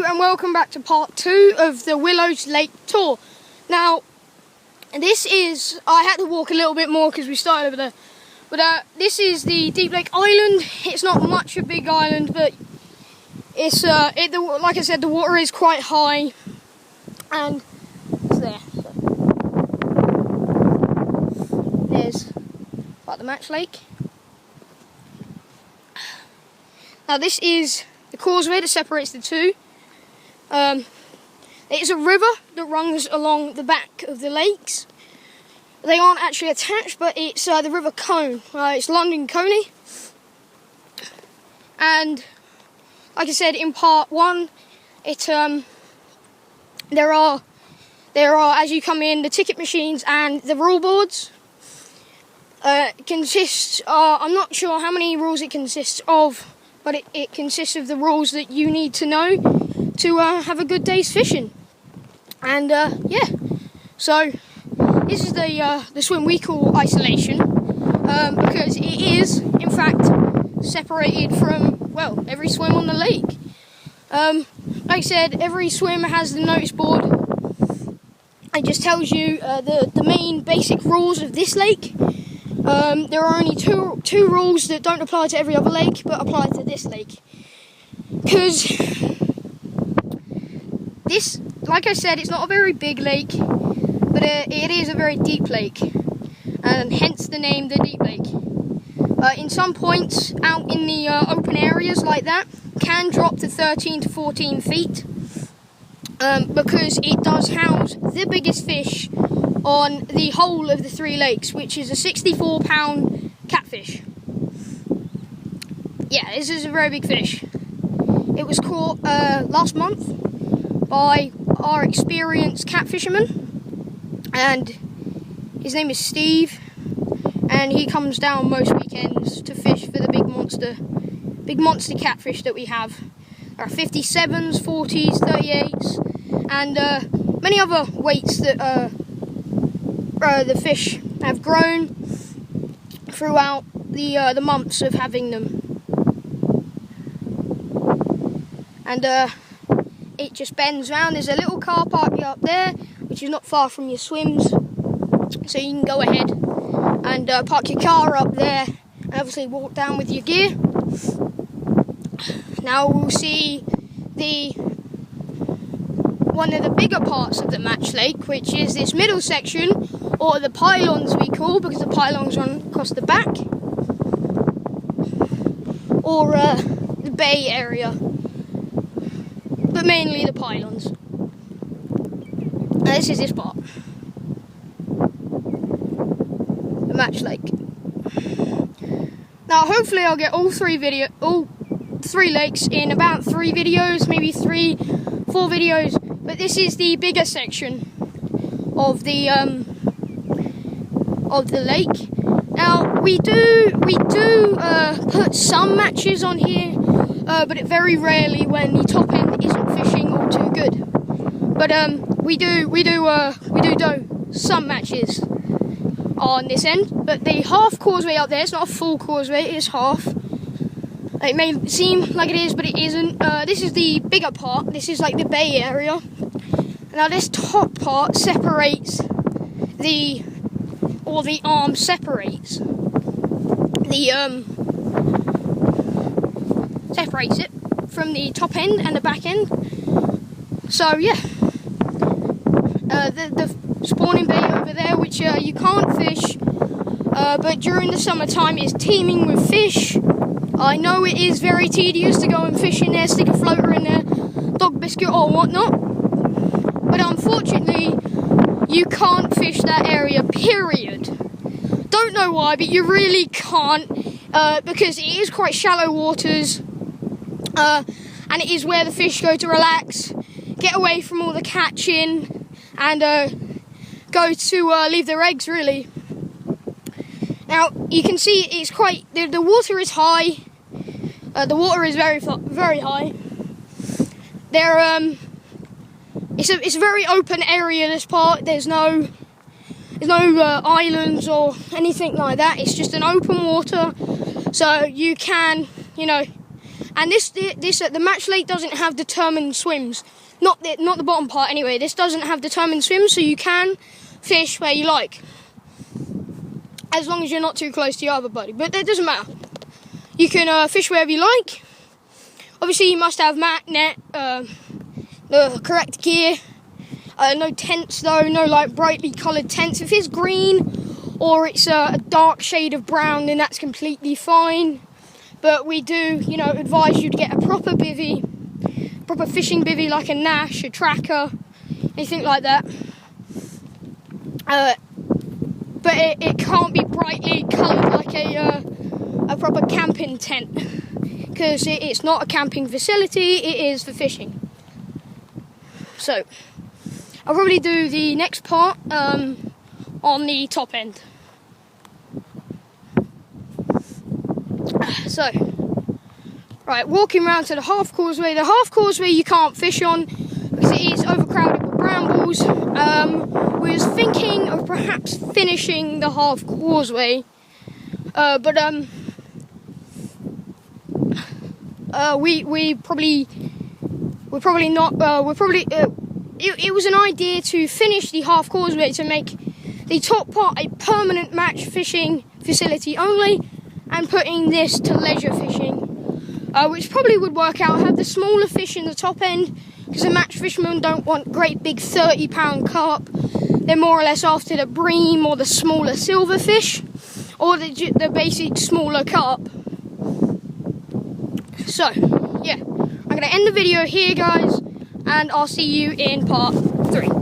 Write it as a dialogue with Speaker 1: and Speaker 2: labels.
Speaker 1: Hello and welcome back to part 2 of the Willows Lake tour. Now, this is, I had to walk a little bit more because we started over there, but this is the Deep Lake Island. It's not much a big island, but it's, like I said, the water is quite high, and it's there. So. There's like the Match Lake. Now this is the causeway that separates the two. It is a river that runs along the back of the lakes. They aren't actually attached, but it's the River Cone. It's London Coney. And like I said in part 1, there are as you come in the ticket machines and the rule boards. Consists. I'm not sure how many rules it consists of, but it consists of the rules that you need to know to have a good day's fishing. And yeah, so this is the swim we call isolation, because it is in fact separated from, well, every swim on the lake. Like I said, every swim has the notice board. It just tells you the main basic rules of this lake. There are only two rules that don't apply to every other lake, but apply to this lake. Because this, like I said, it's not a very big lake, but it is a very deep lake, and hence the name, the Deep Lake. In some points out in the open areas like that, can drop to 13 to 14 feet, because it does house the biggest fish on the whole of the 3 lakes, which is a 64-pound catfish. Yeah, this is a very big fish. It was caught last month by our experienced catfisherman, and his name is Steve, and he comes down most weekends to fish for the big monster catfish that we have. There are 57s, 40s, 38s, and many other weights that the fish have grown throughout the months of having them. And it just bends round. There's a little car park up there, which is not far from your swims, so you can go ahead and park your car up there and obviously walk down with your gear. Now we'll see one of the bigger parts of the Match Lake, which is this middle section, or the pylons we call, because the pylons run across the back, or the bay area, but mainly the pylons. Now this is this part, the Match Lake. Now hopefully I'll get all three lakes in about 3 videos, maybe 4 videos. But this is the bigger section of the lake. Now we do put some matches on here, but it very rarely when the top end isn't fishing or too good. But we do some matches on this end. But the half causeway up there, it's not a full causeway, it is half. It may seem like it is, but it isn't. This is the bigger part. This is like the bay area. Now this top part separates the arm separates it from the top end and the back end. So yeah, the spawning bay over there, which you can't fish, but during the summertime is teeming with fish. I know it is very tedious to go and fish in there, stick a floater in there, dog biscuit or whatnot, but unfortunately you can't fish that area, period. Don't know why, but you really can't, because it is quite shallow waters, and it is where the fish go to relax, get away from all the catching, and go to leave their eggs, really. Now you can see it's quite, the water is high. The water is very high. It's a very open area, this part. There's no islands or anything like that. It's just an open water, so you can, And the match lake doesn't have determined swims. Not the bottom part anyway. This doesn't have determined swims, so you can fish where you like, as long as you're not too close to your other buddy. But that doesn't matter. You can fish wherever you like. Obviously, you must have net, the correct gear. No tents though. No like brightly coloured tents. If it's green or it's a dark shade of brown, then that's completely fine. But we do, advise you to get a proper bivvy, proper fishing bivvy like a Nash, a Tracker, anything like that. But it can't be brightly coloured like a proper camping tent, because it's not a camping facility, it is for fishing. So, I'll probably do the next part on the top end. So, right, walking around to the half causeway. The half causeway you can't fish on because it is overcrowded with brambles. We was thinking of perhaps finishing the half causeway, but it was an idea to finish the half causeway to make the top part a permanent match fishing facility only, and putting this to leisure fishing, which probably would work out. Have the smaller fish in the top end, because the match fishermen don't want great big 30-pound carp. They're more or less after the bream or the smaller silverfish, or the basic smaller carp. So, yeah, I'm going to end the video here, guys, and I'll see you in part 3.